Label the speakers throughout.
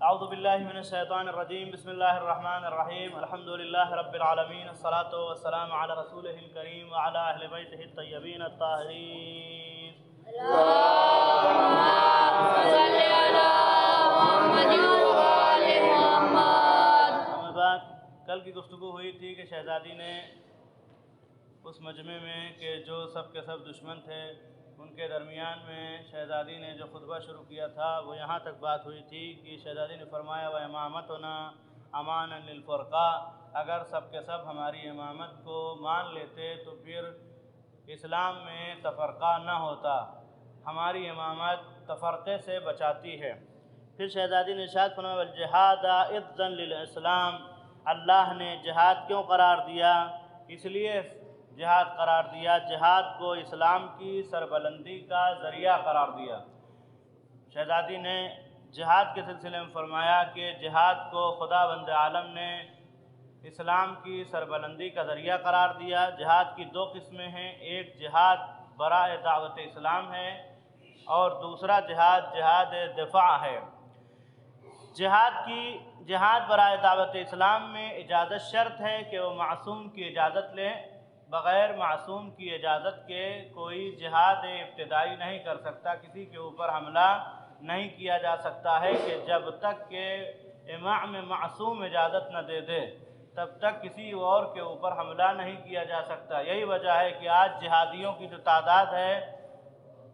Speaker 1: اعوذ باللہ من الشیطان الرجیم بسم اللہ الرحمن الرحیم الحمدللہ رب العالمین الصلاۃ والسلام علی رسولہ الکریم وعلی اہل بیتہ الطیبین الطاہرین
Speaker 2: اللہم صلی علی محمد وآل محمد۔
Speaker 1: اما بعد، کل کی گفتگو ہوئی تھی کہ شہزادی نے اس مجمع میں کہ جو سب کے سب دشمن تھے ان کے درمیان میں شہزادی نے جو خطبہ شروع کیا تھا وہ یہاں تک بات ہوئی تھی کہ شہزادی نے فرمایا وَإِمَامَتُنَا أَمَانًا لِلْفُرْقَاءِ، اگر سب کے سب ہماری امامت کو مان لیتے تو پھر اسلام میں تفرقہ نہ ہوتا، ہماری امامت تفرقے سے بچاتی ہے۔ پھر شہزادی نے ارشاد فرمایا وَالْجِهَادَ عِزًّا لِلْإِسْلام، اللہ نے جہاد کیوں قرار دیا؟ اس لیے جہاد قرار دیا، جہاد کو اسلام کی سربلندی کا ذریعہ قرار دیا۔ شہزادی نے جہاد کے سلسلے میں فرمایا کہ جہاد کو خداوند عالم نے اسلام کی سربلندی کا ذریعہ قرار دیا۔ جہاد کی دو قسمیں ہیں، ایک جہاد برائے دعوت اسلام ہے اور دوسرا جہاد دفاع ہے۔ جہاد برائے دعوت اسلام میں اجازت شرط ہے کہ وہ معصوم کی اجازت لیں، بغیر معصوم کی اجازت کے کوئی جہاد ابتدائی نہیں کر سکتا، کسی کے اوپر حملہ نہیں کیا جا سکتا ہے کہ جب تک کہ امام معصوم اجازت نہ دے دے تب تک کسی اور کے اوپر حملہ نہیں کیا جا سکتا۔ یہی وجہ ہے کہ آج جہادیوں کی جو تعداد ہے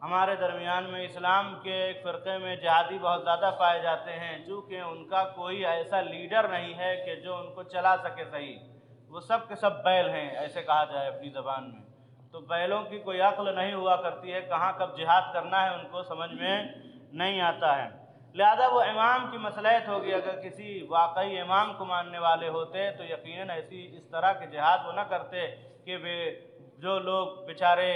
Speaker 1: ہمارے درمیان میں، اسلام کے ایک فرقے میں جہادی بہت زیادہ پائے جاتے ہیں، چونکہ ان کا کوئی ایسا لیڈر نہیں ہے کہ جو ان کو چلا سکے صحیح، وہ سب کے سب بیل ہیں ایسے کہا جائے اپنی زبان میں، تو بیلوں کی کوئی عقل نہیں ہوا کرتی ہے، کہاں کب جہاد کرنا ہے ان کو سمجھ میں نہیں آتا ہے۔ لہذا وہ امام کی مصلحت ہوگی، اگر کسی واقعی امام کو ماننے والے ہوتے تو یقیناً اس طرح کے جہاد وہ نہ کرتے کہ جو لوگ بیچارے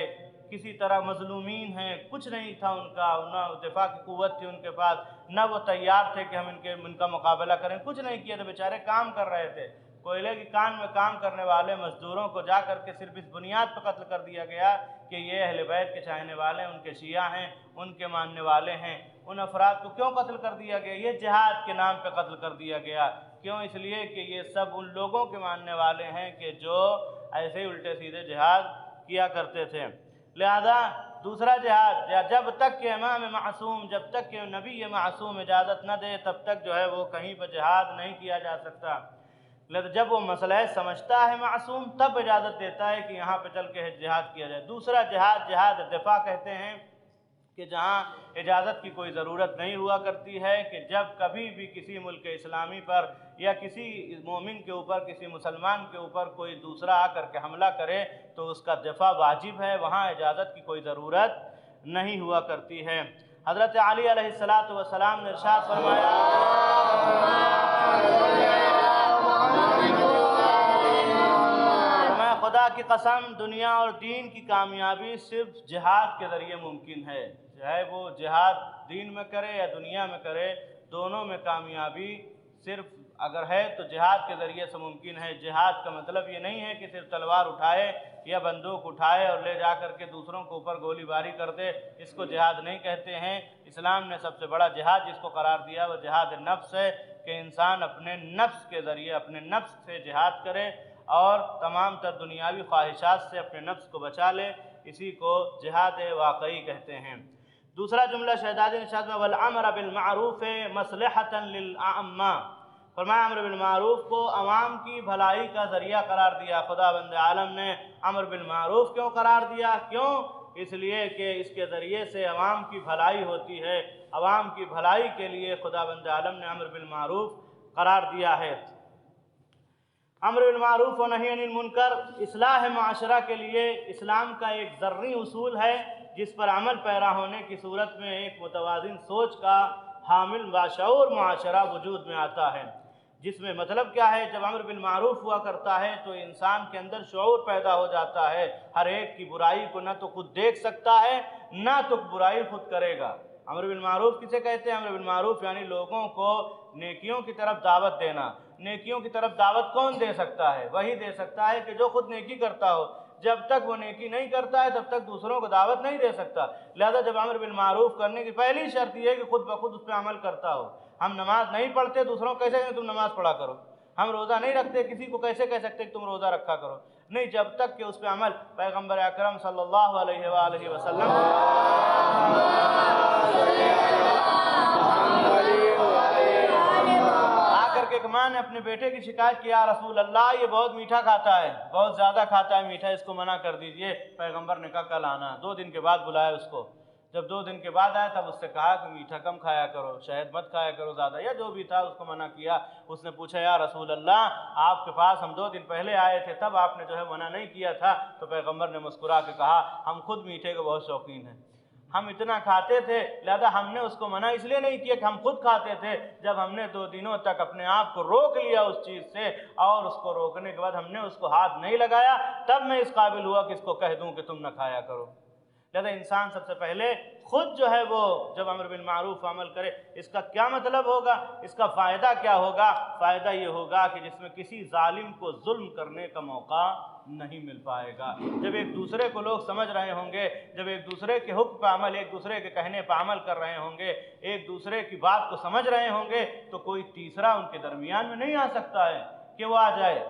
Speaker 1: کسی طرح مظلومین ہیں، کچھ نہیں تھا ان کا، نہ دفاع کی قوت تھی ان کے پاس، نہ وہ تیار تھے کہ ہم ان کا مقابلہ کریں، کچھ نہیں کیا تو بیچارے کام کر رہے تھے۔ کوئلے کی کان میں کام کرنے والے مزدوروں کو جا کر کے صرف اس بنیاد پر قتل کر دیا گیا کہ یہ اہل بیت کے چاہنے والے ہیں، ان کے شیعہ ہیں، ان کے ماننے والے ہیں۔ ان افراد کو کیوں قتل کر دیا گیا؟ یہ جہاد کے نام پہ قتل کر دیا گیا۔ کیوں؟ اس لیے کہ یہ سب ان لوگوں کے ماننے والے ہیں کہ جو ایسے ہی الٹے سیدھے جہاد کیا کرتے تھے۔ لہذا دوسرا جہاد، جب تک کہ امام معصوم، جب تک کہ نبی معصوم اجازت نہ دے تب تک جو ہے وہ کہیں پہ جہاد نہیں کیا جا سکتا۔ لہذا جب وہ مسئلہ سمجھتا ہے معصوم تب اجازت دیتا ہے کہ یہاں پہ چل کے جہاد کیا جائے۔ دوسرا جہاد دفاع کہتے ہیں کہ جہاں اجازت کی کوئی ضرورت نہیں ہوا کرتی ہے، کہ جب کبھی بھی کسی ملک اسلامی پر یا کسی مومن کے اوپر، کسی مسلمان کے اوپر کوئی دوسرا آ کر کے حملہ کرے تو اس کا دفاع واجب ہے، وہاں اجازت کی کوئی ضرورت نہیں ہوا کرتی ہے۔ حضرت علی علیہ السلام نے ارشاد فرمایا خدا کی قسم، دنیا اور دین کی کامیابی صرف جہاد کے ذریعے ممکن ہے، چاہے وہ جہاد دین میں کرے یا دنیا میں کرے، دونوں میں کامیابی صرف اگر ہے تو جہاد کے ذریعے سے ممکن ہے۔ جہاد کا مطلب یہ نہیں ہے کہ صرف تلوار اٹھائے یا بندوق اٹھائے اور لے جا کر کے دوسروں کے اوپر گولی باری کر دے، اس کو جہاد نہیں کہتے ہیں۔ اسلام نے سب سے بڑا جہاد جس کو قرار دیا وہ جہاد نفس ہے، کہ انسان اپنے نفس کے ذریعے اپنے نفس سے جہاد کرے اور تمام تر دنیاوی خواہشات سے اپنے نفس کو بچا لے، اسی کو جہاد واقعی کہتے ہیں۔ دوسرا جملہ شہزادی نے ارشاد وَالْأَمْرَ بِالْمَعْرُوفِ مَصْلِحَةً لِلْأَعْمَّةِ، فرمایا امر بالمعروف کو عوام کی بھلائی کا ذریعہ قرار دیا۔ خداوند عالم نے امر بالمعروف کیوں قرار دیا؟ کیوں؟ اس لیے کہ اس کے ذریعے سے عوام کی بھلائی ہوتی ہے، عوام کی بھلائی کے لیے خداوند عالم نے امر بالمعروف قرار دیا ہے۔ امر بالمعروف و نہی عن المنکر اصلاح معاشرہ کے لیے اسلام کا ایک ذرّی اصول ہے، جس پر عمل پیرا ہونے کی صورت میں ایک متوازن سوچ کا حامل باشعور معاشرہ وجود میں آتا ہے، جس میں مطلب کیا ہے؟ جب امر بالمعروف ہوا کرتا ہے تو انسان کے اندر شعور پیدا ہو جاتا ہے، ہر ایک کی برائی کو نہ تو خود دیکھ سکتا ہے نہ تو برائی خود کرے گا۔ امر بالمعروف کسے کہتے ہیں؟ امر بالمعروف یعنی لوگوں کو نیکیوں کی طرف دعوت دینا۔ نیکیوں کی طرف دعوت کون دے سکتا ہے؟ وہی دے سکتا ہے کہ جو خود نیکی کرتا ہو۔ جب تک وہ نیکی نہیں کرتا ہے تب تک دوسروں کو دعوت نہیں دے سکتا۔ لہذا جب امر بالمعروف کرنے کی پہلی شرط یہ ہے کہ خود بخود اس پہ عمل کرتا ہو۔ हम नमाज नहीं पढ़ते, दूसरों को कैसे कहें तुम नमाज पढ़ा करो? हम रोज़ा नहीं रखते, किसी को कैसे कह सकते कि तुम रोज़ा रखा करो? नहीं, जब तक कि उस पे अमल पैगम्बर अकरम सल्लल्लाहु अलैहि वसल्लम आकर के एक माँ ने अपने बेटे की शिकायत की, या रसूल अल्लाह ये बहुत मीठा खाता है, बहुत ज़्यादा खाता है मीठा, इसको मना कर दीजिए। पैगम्बर ने कहा कल आना। 2 दिन के बाद बुलाया उसको। जब 2 दिन के बाद आया तब उससे कहा कि मीठा कम खाया करो, शहद मत खाया करो ज़्यादा, या जो भी था उसको मना किया। उसने पूछा या रसूल अल्लाह आपके पास हम 2 दिन पहले आए थे, तब आपने जो है मना नहीं किया था। तो पैगम्बर ने मुस्कुरा के कहा हम खुद मीठे के बहुत शौकीन हैं, हम इतना खाते थे, लिहाजा हमने उसको मना इसलिए नहीं किया कि हम खुद खाते थे। जब हमने 2 दिनों तक अपने आप को रोक लिया उस चीज़ से, और उसको रोकने के बाद हमने उसको हाथ नहीं लगाया, तब मैं इस काबिल हुआ कि इसको कह दूं कि तुम न खाया करो। लिहाजा इंसान सबसे पहले खुद जो है वो जब अमर बिल मारूफ अमल करे, इसका क्या मतलब होगा, इसका फ़ायदा क्या होगा? फ़ायदा ये होगा कि जिसमें किसी जालिम को जुल्म करने का मौका नहीं मिल पाएगा। जब एक दूसरे को लोग समझ रहे होंगे, जब एक दूसरे के हुक्म पर अमल, एक दूसरे के कहने पर अमल कर रहे होंगे, एक दूसरे की बात को समझ रहे होंगे, तो कोई तीसरा उनके दरमियान में नहीं आ सकता है कि वो आ जाए।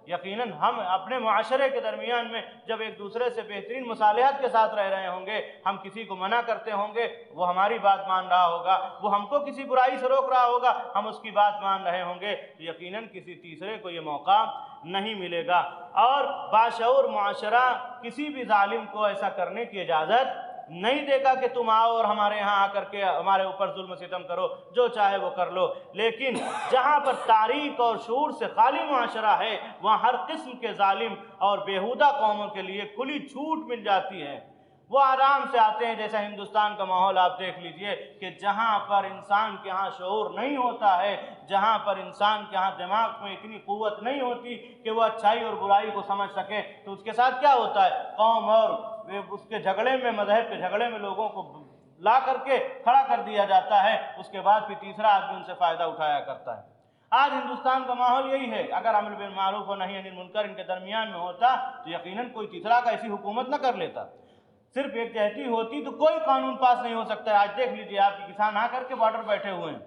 Speaker 1: यकीनन हम अपने मुआशरे के दरमियान में जब एक दूसरे से बेहतरीन मुसालहत के साथ रह रहे होंगे, हम किसी को मना करते होंगे, वो हमारी बात मान रहा होगा, वो हमको किसी बुराई से रोक रहा होगा, हम उसकी बात मान रहे होंगे, यकीनन किसी तीसरे को ये मौका नहीं मिलेगा। और बाशऊर मुआशरा किसी भी जालिम को ऐसा करने की इजाज़त नहीं देगा कि तुम आओ और हमारे यहाँ आकर के हमारे ऊपर जुल्म सितम करो, जो चाहे वो कर लो। लेकिन जहाँ पर तारीख और शूर से खाली मुआशरा है, वहाँ हर किस्म के जालिम और बेहुदा कौमों के लिए खुली छूट मिल जाती है। वो आराम से आते हैं। जैसा हिंदुस्तान का माहौल आप देख लीजिए कि जहाँ पर इंसान के यहाँ शऊर नहीं होता है, जहाँ पर इंसान के यहाँ दिमाग में इतनी क़ुव्वत नहीं होती कि वो अच्छाई और बुराई को समझ सके, तो उसके साथ क्या होता है, कौम और उसके झगड़े में, मजहब के झगड़े में लोगों को ला करके खड़ा कर दिया जाता है। उसके बाद फिर तीसरा आदमी उनसे फ़ायदा उठाया करता है। आज हिंदुस्तान का माहौल यही है। अगर अमर बिल मारूफ और नही अनिल मुनकर इनके दरमियान में होता तो यकीनन कोई तीसरा का ऐसी हुकूमत न कर लेता। सिर्फ एक जहती होती तो कोई कानून पास नहीं हो सकता है। आज देख लीजिए आपके किसान आकर के बॉर्डर बैठे हुए हैं,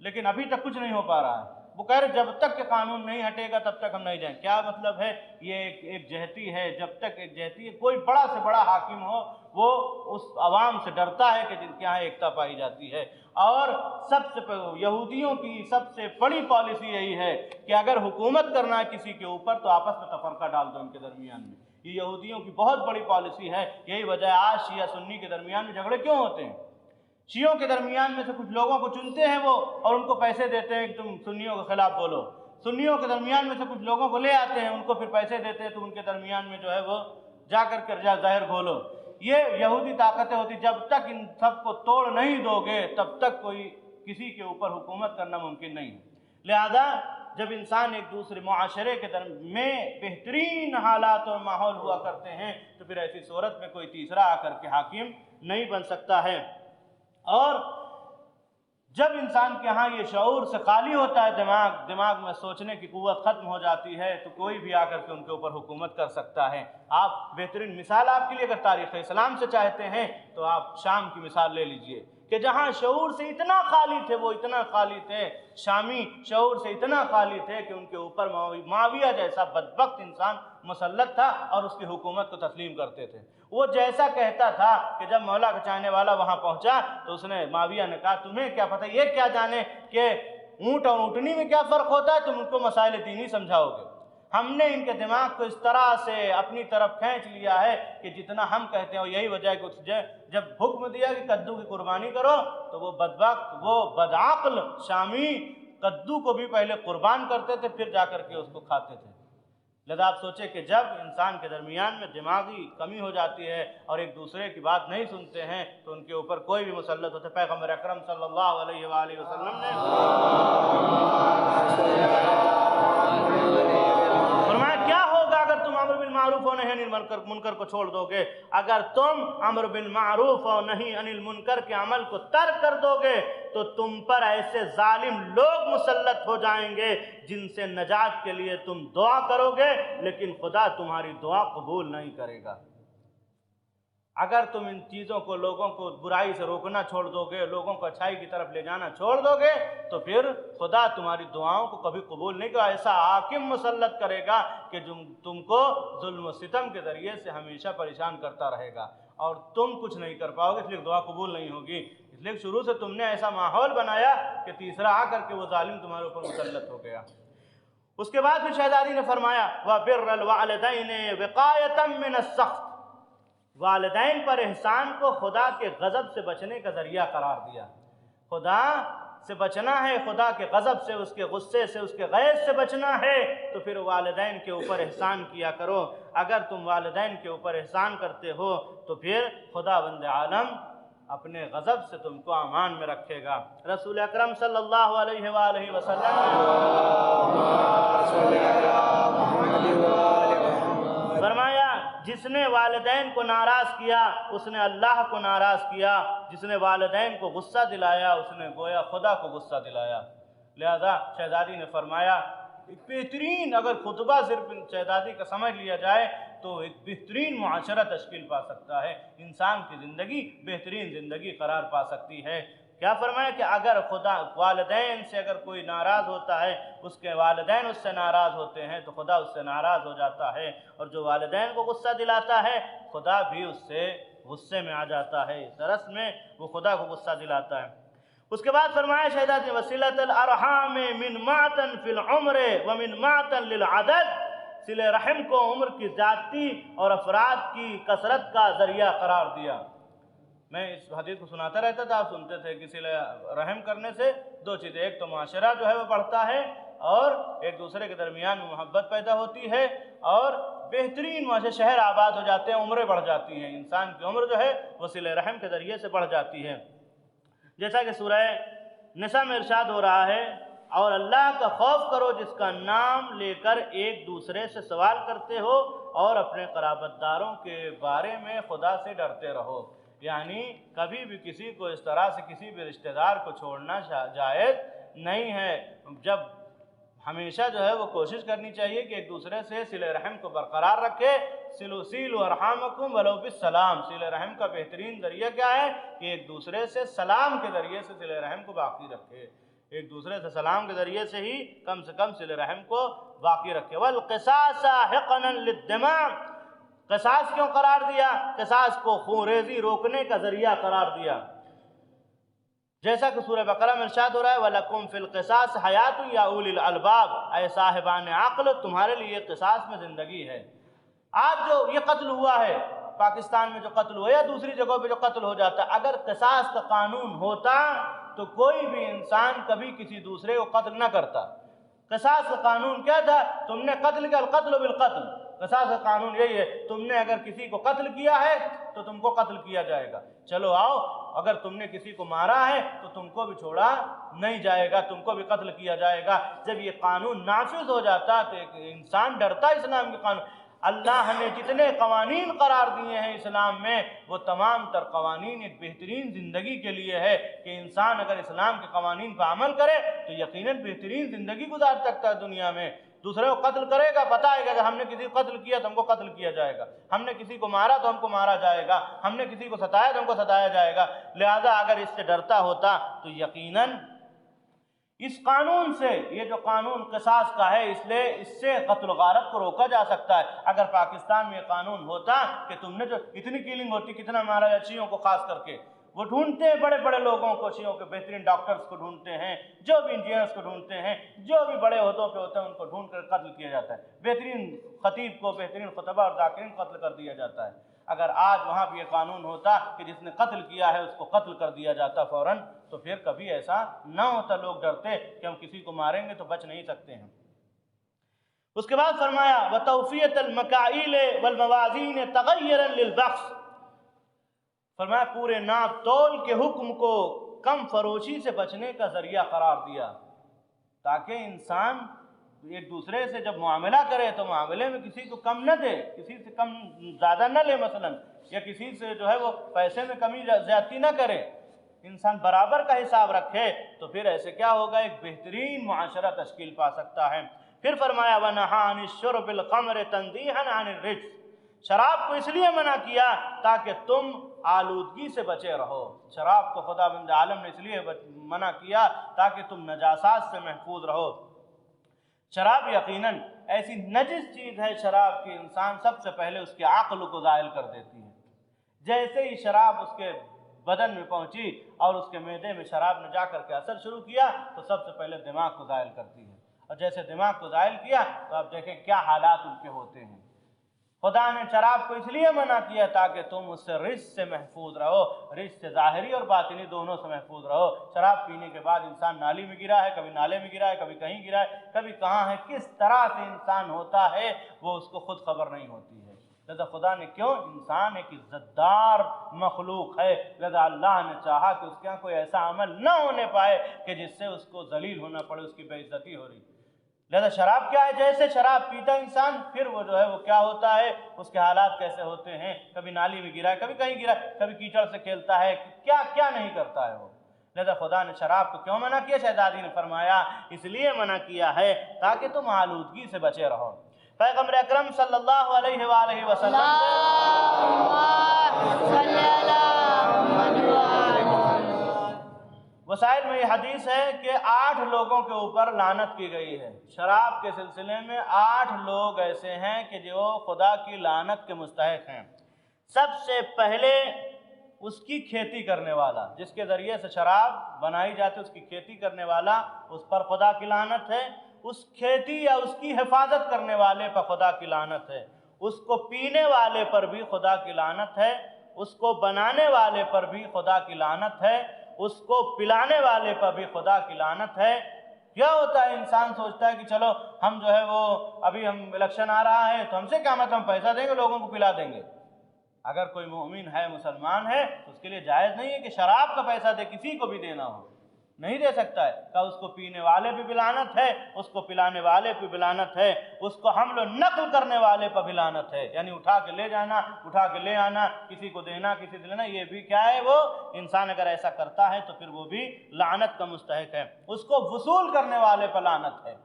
Speaker 1: लेकिन अभी तक कुछ नहीं हो पा रहा है। वो कह रहे जब तक के कानून नहीं हटेगा तब तक हम नहीं जाएंगे। क्या मतलब है? ये एक जहती है। जब तक एक जहती है, कोई बड़ा से बड़ा हाकिम हो, वो उस आवाम से डरता है कि जिनके यहाँ एकता पाई जाती है। और सबसे यहूदियों की सबसे बड़ी पॉलिसी यही है कि अगर हुकूमत करना है किसी के ऊपर तो आपस में तफरका डाल दो इनके दरमियान में। ये यहूदियों की बहुत बड़ी पॉलिसी है। यही वजह आज शिया सुन्नी के दरमियान में झगड़े क्यों होते हैं। शियों के दरमियान में से कुछ लोगों को चुनते हैं वो और उनको पैसे देते हैं कि तुम सुन्नियों के खिलाफ बोलो। सुन्नियों के दरमियान में से कुछ लोगों को ले आते हैं, उनको फिर पैसे देते हैं, तो उनके दरमियान में जो है वो जाकर कर ज़ाहिर घोलो। ये यहूदी ताकतें होती। जब तक इन सबको तोड़ नहीं दोगे तब तक कोई किसी के ऊपर हुकूमत करना मुमकिन नहीं है। लिहाजा जब इंसान एक दूसरे मुआशरे के में बेहतरीन हालात और माहौल हुआ करते हैं तो फिर ऐसी सूरत में कोई तीसरा आकर के हाकिम नहीं बन सकता है। और जब इंसान के यहाँ ये शऊर से खाली होता है, दिमाग में सोचने की क़ुव्वत ख़त्म हो जाती है, तो कोई भी आकर के उनके ऊपर हुकूमत कर सकता है। आप बेहतरीन मिसाल आपके लिए अगर तारीख़ इस्लाम से चाहते हैं तो आप शाम की मिसाल ले लीजिए कि जहाँ शऊर से इतना खाली थे, वो इतना खाली थे, शामी शऊर से इतना खाली थे कि उनके ऊपर माविया जैसा बदबख्त इंसान मुसल्लत था और उसकी हुकूमत को तस्लीम करते थे। वो जैसा कहता था कि जब मौला का चाहने वाला वहाँ पहुँचा तो उसने माविया ने कहा तुम्हें क्या पता, ये क्या जाने कि ऊँट और ऊँटनी में क्या फ़र्क होता है, तुम उनको मसाइल दीनी समझाओगे। हमने इनके दिमाग को इस तरह से अपनी तरफ खींच लिया है कि जितना हम कहते हैं। यही वजह है कि जब हुक्म दिया कि कद्दू की कुर्बानी करो तो वो बदबख्त, वो बदअक्ल शामी कद्दू को भी पहले कुर्बान करते थे, फिर जाकर के उसको खाते थे। लिहाजा आप सोचें कि जब इंसान के दरमियान में दिमागी कमी हो जाती है और एक दूसरे की बात नहीं सुनते हैं तो उनके ऊपर कोई भी मुसल्लत होता है। पैगम्बर अकरम सल्लल्लाहु अलैहि वसल्लम ने फरमाया क्या होगा अगर तुम अम्र बिल मारूफ और नही अनिल मुनकर को छोड़ दोगे। अगर तुम अम्र बिल मारूफ और नही अनिल मुनकर के अमल को तर्क कर दोगे तो तुम पर ऐसे जालिम लोग मुसल्लत हो जाएंगे जिनसे नजात के लिए तुम दुआ करोगे, लेकिन खुदा तुम्हारी दुआ कबूल नहीं करेगा। अगर तुम इन चीज़ों को, लोगों को बुराई से रोकना छोड़ दोगे, लोगों को अच्छाई की तरफ ले जाना छोड़ दोगे, तो फिर खुदा तुम्हारी दुआओं को कभी कबूल नहीं करेगा। ऐसा हाकिम मुसल्लत करेगा कि तुमको जुल्म सितम के ज़रिए से हमेशा परेशान करता रहेगा और तुम कुछ नहीं कर पाओगे, इसलिए दुआ कबूल नहीं होगी। इसलिए शुरू से तुमने ऐसा माहौल बनाया कि तीसरा आकर के वो जालिम तुम्हारे ऊपर मुसल्लत हो गया। उसके बाद फिर शहजादी ने फरमाया व बिर्रुल वालिदैन विकायतम मिन अस्सख्त, वालिदैन पर एहसान को खुदा के गज़ब से बचने का ज़रिया करार दिया। खुदा से बचना है, खुदा के गज़ब से, उसके गुस्से से, उसके गैज़ से बचना है, तो फिर वालिदैन के ऊपर एहसान किया करो। अगर तुम वालिदैन के ऊपर एहसान करते हो तो फिर खुदा बंद आलम अपने गज़ब से तुमको अमान में रखेगा। रसूल अकरम सल्लल्लाहु अलैहि वसल्लम फरमाया जिसने वालिदैन को नाराज़ किया उसने अल्लाह को नाराज़ किया, जिसने वालिदैन को गुस्सा दिलाया उसने गोया खुदा को गुस्सा दिलाया। लिहाजा शहजादी ने फरमाया बेहतरीन, अगर खुतबा सिर्फ शहजादी का समझ लिया जाए तो एक बेहतरीन मुआशरा तश्कील पा सकता है, इंसान की ज़िंदगी बेहतरीन ज़िंदगी करार पा सकती है। क्या फरमाया कि अगर खुदा वालिदैन से अगर कोई नाराज़ होता है, उसके वालिदैन उससे नाराज़ होते हैं तो खुदा उससे नाराज़ हो जाता है, और जो वालिदैन को गुस्सा दिलाता है खुदा भी उससे गुस्से में आ जाता है, तरस में वो खुदा को गुस्सा दिलाता है। उसके बाद फरमाया शहजादी वसीलतुल अरहाम मिन मातन फिल उम्र व मिन मातन लिल अदद, सिले रहम को उम्र की ज़्यादती और अफराद की कसरत का ज़रिया करार दिया। मैं इस हदीस को सुनाता रहता था, आप सुनते थे कि सिले रहम करने से दो चीज़ें, एक तो माशरा जो है वो बढ़ता है और एक दूसरे के दरमियान में मोहब्बत पैदा होती है, और बेहतरीन वहाँ से शहर आबाद हो जाते हैं, उम्रें बढ़ जाती हैं, इंसान की उम्र जो है वो सिले रहम के ज़रिए से बढ़ जाती है। जैसा कि सूरह निसा में इरशाद हो रहा है, और अल्लाह का खौफ करो जिसका नाम लेकर एक दूसरे से सवाल करते हो, और अपने क़राबतदारों के बारे में खुदा से डरते रहो। यानी कभी भी किसी को इस तरह से किसी भी रिश्तेदार को छोड़ना जायज़ नहीं है। जब हमेशा जो है वो कोशिश करनी चाहिए कि एक दूसरे से सिले रहम को बरकरार रखे। सिलु अरहामकुम वलो बिस्सलाम, सिले रहम का बेहतरीन ज़रिया क्या है कि एक दूसरे से सलाम के ज़रिए से सिले रहम को बाकी रखे, एक दूसरे से सलाम के ज़रिए से ही कम से कम सिले रहम को बाकी रखे। वल क़िसास हिक़्नन लिद्दिमा, क़िसास क्यों करार दिया? क़िसास को खूनरेज़ी रोकने का ज़रिया करार दिया। जैसा कि सूरह बकरा में इरशाद हो रहा है वलकुम फिल क़िसास हयातुन या उलिल अलबाब, ऐ साहिबान अक्ल तुम्हारे लिए क़िसास में ज़िंदगी है। आज जो ये कत्ल हुआ है पाकिस्तान में, जो कत्ल हुआ या दूसरी जगहों पे जो कत्ल हो जाता है, अगर क़िसास का कानून होता तो कोई भी इंसान कभी किसी दूसरे को कत्ल न करता। क़िसास का कानून क्या था? तुमने कत्ल किया, कत्ल बिल कत्ल, क़िसास का कानून यही है, तुमने अगर किसी को कत्ल किया है तो तुमको कत्ल किया जाएगा। चलो आओ, अगर तुमने किसी को मारा है तो तुमको भी छोड़ा नहीं जाएगा, तुमको भी कत्ल किया जाएगा। जब ये कानून नाफिज हो जाता तो एक इंसान डरता इस्लाम के कानून। अल्लाह ने जितने कवानीन करार दिए हैं इस्लाम में, वो तमाम तर कवानीन एक बेहतरीन ज़िंदगी के लिए है कि इंसान अगर इस्लाम के कवानीन पर अमल करे तो यकीनन बेहतरीन ज़िंदगी गुजार सकता है दुनिया में। दूसरे को कत्ल करेगा, बताएगा कि हमने किसी को कत्ल किया तो हमको कत्ल किया जाएगा, हमने किसी को मारा तो हमको मारा जाएगा, हमने किसी को सताया तो हमको सताया जाएगा। लिहाजा अगर इससे डरता होता तो यकीनन इस कानून से, ये जो कानून क़िसास का है, इसलिए इससे कत्ल गारत को रोका जा सकता है। अगर पाकिस्तान में ये कानून होता कि तुमने जो इतनी किलिंग होती, कितना मारा जाए शियों को, खास करके वो ढूंढते हैं बड़े बड़े लोगों को, शियों के बेहतरीन डॉक्टर्स को ढूंढते हैं, जो भी इंजीनियर्स को ढूंढते हैं, जो भी बड़े ओहदों पे होते हैं उनको ढूंढ कर कत्ल किया जाता है। बेहतरीन खतीब को, बेहतरीन खुतबा और जाकिरीन कत्ल कर दिया जाता है। अगर आज वहाँ भी ये कानून होता कि जिसने कत्ल किया है उसको कत्ल कर दिया जाता फ़ौरन, तो फिर कभी ऐसा ना होता, लोग डरते कि हम किसी को मारेंगे तो बच नहीं सकते हैं। उसके बाद फरमाया व तौफ़ीयतल मकाइल वल मवाज़ीन तग़य्युरन लिल बख्स, फरमाया पूरे नाप तोल के हुक्म को कम फरोशी से बचने का ज़रिया करार दिया, ताकि इंसान एक दूसरे से जब मुआमला करे तो मामले में किसी को कम न दे, किसी से कम ज़्यादा न ले मसलन, या किसी से जो है वो पैसे में कमी ज़्यादती न करे, इंसान बराबर का हिसाब रखे, तो फिर ऐसे क्या होगा, एक बेहतरीन मुआशरा तश्कील पा सकता है। फिर फरमाया व नहा अनिश शुर्बिल ख़म्र तंज़ीहन अनिर रिज्स, शराब को इसलिए मना किया ताकि तुम आलूदगी से बचे रहो। शराब को खुदावंद आलम ने इसलिए मना किया ताकि तुम नजासात से महफूज रहो। शराब यकीनन ऐसी नजिस चीज़ है शराब की इंसान सबसे पहले उसके अक्ल को ज़ायल कर देती है। जैसे ही शराब उसके बदन में पहुंची और उसके मैदे में शराब ने जा करके असर शुरू किया तो सबसे पहले दिमाग को ज़ायल करती है, और जैसे दिमाग को ज़ायल किया तो आप देखें क्या हालात उनके होते हैं। खुदा ने शराब को इसलिए मना किया ताकि तुम उससे रिज़्क़ से महफूज रहो, रिज़्क़ से ज़ाहिरी और बातिनी दोनों से महफूज रहो। शराब पीने के बाद इंसान नाली में गिरा है, कभी नाले में गिरा है, कभी कहीं गिरा है, कभी कहाँ है, किस तरह से इंसान होता है वो उसको खुद खबर नहीं होती है। लिहाजा खुदा ने क्यों, इंसान एक इज़्ज़तदार मखलूक है, लिहाजा अल्लाह ने चाहा कि उसके यहाँ कोई ऐसा अमल न होने पाए कि जिससे उसको ज़लील होना पड़े, उसकी बेइज्जती हो रही। लिहाजा शराब क्या है, जैसे शराब पीता इंसान फिर वो जो है वो क्या होता है, उसके हालात कैसे होते हैं, कभी नाली में गिरा है, कभी कहीं गिरा है, कभी कीचड़ से खेलता है, क्या क्या नहीं करता है वो। लिहाजा खुदा ने शराब को क्यों मना किया? शहजादी ने फरमाया इसलिए मना किया है ताकि तुम आलूदगी से बचे रहो। पैगम्बर अकरम सल्लल्लाहु अलैहि वसल्लम वसाइल में ये हदीस है कि 8 लोगों के ऊपर लानत की गई है। शराब के सिलसिले में 8 लोग ऐसे हैं कि जो खुदा की लानत के मुस्तहिक हैं। सबसे पहले उसकी खेती करने वाला, जिसके ज़रिए से शराब बनाई जाती है, उसकी खेती करने वाला, उस पर खुदा की लानत है। उस खेती या उसकी हिफाजत करने वाले पर खुदा की लानत है। उसको पीने वाले पर भी खुदा की लानत है। उसको बनाने वाले पर भी खुदा की लानत है। उसको पिलाने वाले पर भी खुदा की लानत है। क्या होता है, इंसान सोचता है कि चलो हम जो है वो अभी हम इलेक्शन आ रहा है तो हमसे क्या मतलब, हम पैसा देंगे लोगों को पिला देंगे। अगर कोई मोमिन है, मुसलमान है, तो उसके लिए जायज़ नहीं है कि शराब का पैसा दे, किसी को भी देना हो, नहीं दे सकता है। क्या उसको पीने वाले पे भी लानत है, उसको पिलाने वाले पे भी लानत है, उसको हम लोग नकल करने वाले पर भी लानत है, यानी उठा के ले जाना, उठा के ले आना, किसी को देना, किसी को लेना, ये भी क्या है, वो इंसान अगर ऐसा करता है तो फिर वो भी लानत का मुस्तहिक है। उसको वसूल करने वाले पर लानत है।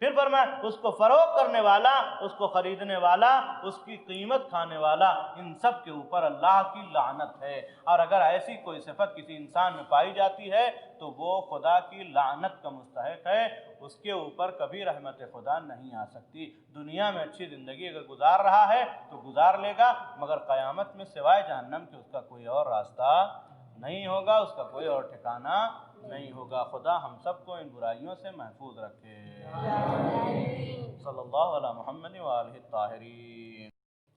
Speaker 1: फिर फरमाया उसको फ़रोख्त करने वाला, उसको ख़रीदने वाला, उसकी कीमत खाने वाला, इन सब के ऊपर अल्लाह की लानत है। और अगर ऐसी कोई सिफत किसी इंसान में पाई जाती है तो वो खुदा की लानत का मुस्तहिक है, उसके ऊपर कभी रहमत खुदा नहीं आ सकती। दुनिया में अच्छी ज़िंदगी अगर गुजार रहा है तो गुजार लेगा, मगर क़यामत में सिवाय जहन्नम के उसका कोई और रास्ता नहीं होगा, उसका कोई और ठिकाना नहीं होगा। खुदा हम सबको इन बुराइयों से महफूज रखे। सल्लल्लाहु अलैहि मुहम्मद व आलिहि ताहिरीन।